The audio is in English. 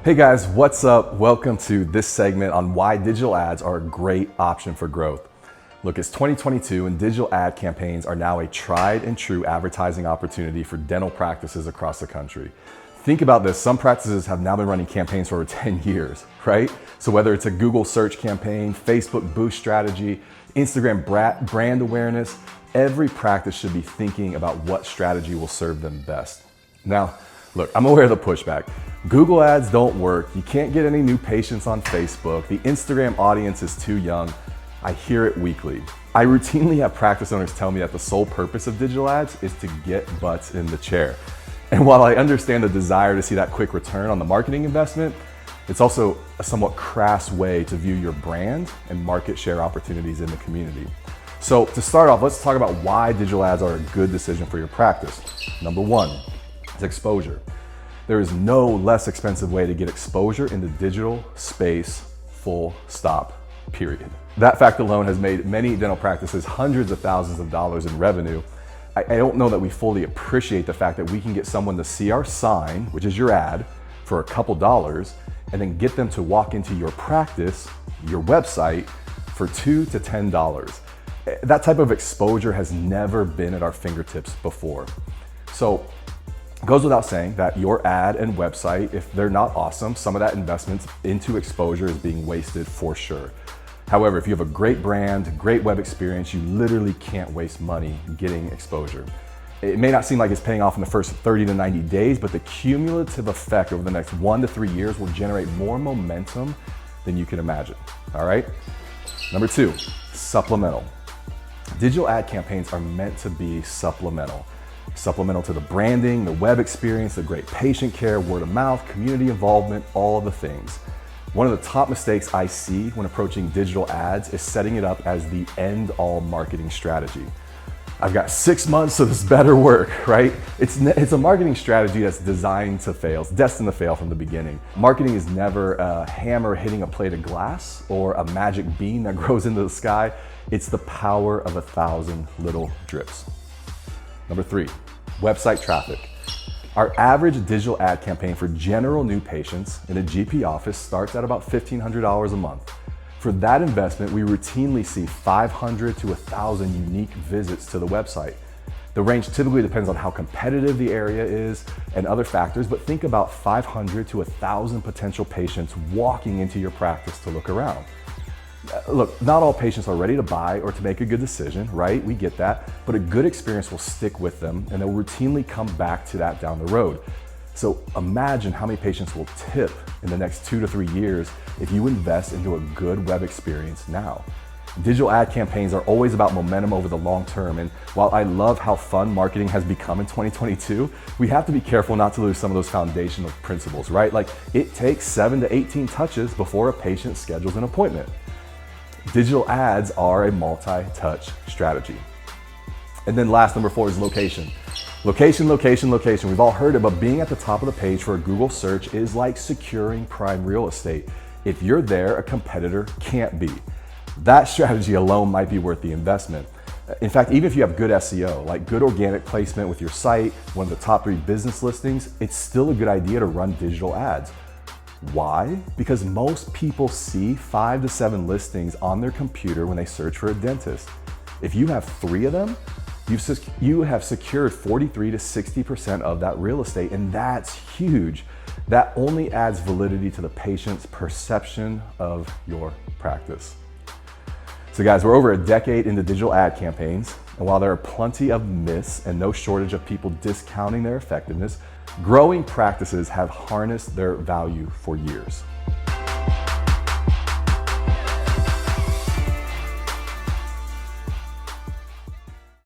Hey guys, what's up? Welcome to this segment on why digital ads are a great option for growth. Look, it's 2022 and digital ad campaigns are now a tried and true advertising opportunity for dental practices across the country. Think about this, some practices have now been running campaigns for over 10 years, right? So whether it's a Google search campaign, Facebook boost strategy, Instagram brand awareness, every practice should be thinking about what strategy will serve them best. Now, look, I'm aware of the pushback. Google ads don't work. You can't get any new patients on Facebook. The Instagram audience is too young. I hear it weekly. I routinely have practice owners tell me that the sole purpose of digital ads is to get butts in the chair. And while I understand the desire to see that quick return on the marketing investment, it's also a somewhat crass way to view your brand and market share opportunities in the community. So to start off, let's talk about why digital ads are a good decision for your practice. Number one, it's exposure. There is no less expensive way to get exposure in the digital space, full stop, period. That fact alone has made many dental practices hundreds of thousands of dollars in revenue. I don't know that we fully appreciate the fact that we can get someone to see our sign, which is your ad, for a couple dollars, and then get them to walk into your practice, your website, for $2 to $10. That type of exposure has never been at our fingertips before. So, it goes without saying that your ad and website, if they're not awesome, some of that investment into exposure is being wasted for sure. However, if you have a great brand, great web experience, you literally can't waste money getting exposure. It may not seem like it's paying off in the first 30 to 90 days, but the cumulative effect over the next 1 to 3 years will generate more momentum than you can imagine, all right? Number two, supplemental. Digital ad campaigns are meant to be supplemental. Supplemental to the branding, the web experience, the great patient care, word of mouth, community involvement, all of the things. One of the top mistakes I see when approaching digital ads is setting it up as the end-all marketing strategy. I've got 6 months, so this better work, right? It's a marketing strategy that's designed to fail. It's destined to fail from the beginning. Marketing is never a hammer hitting a plate of glass or a magic bean that grows into the sky. It's the power of 1,000 little drips. Number three, website traffic. Our average digital ad campaign for general new patients in a GP office starts at about $1,500 a month. For that investment, we routinely see 500 to 1,000 unique visits to the website. The range typically depends on how competitive the area is and other factors, but think about 500 to 1,000 potential patients walking into your practice to look around. Look, not all patients are ready to buy or to make a good decision, right? We get that, but a good experience will stick with them and they'll routinely come back to that down the road. So imagine how many patients will tip in the next 2 to 3 years if you invest into a good web experience now. Digital ad campaigns are always about momentum over the long term, and while I love how fun marketing has become in 2022, we have to be careful not to lose some of those foundational principles, right? Like it takes 7 to 18 touches before a patient schedules an appointment. Digital ads are a multi-touch strategy. And then last, number four is location. Location, location, location. We've all heard it, but being at the top of the page for a Google search is like securing prime real estate. If you're there, a competitor can't be. That strategy alone might be worth the investment. In fact, even if you have good SEO, like good organic placement with your site, one of the top 3 business listings, it's still a good idea to run digital ads. Why? Because most people see 5 to 7 listings on their computer when they search for a dentist. If you have 3 of them, you have secured 43 to 60% of that real estate, and that's huge. That only adds validity to the patient's perception of your practice. So guys, we're over a decade into digital ad campaigns, and while there are plenty of myths and no shortage of people discounting their effectiveness, growing practices have harnessed their value for years.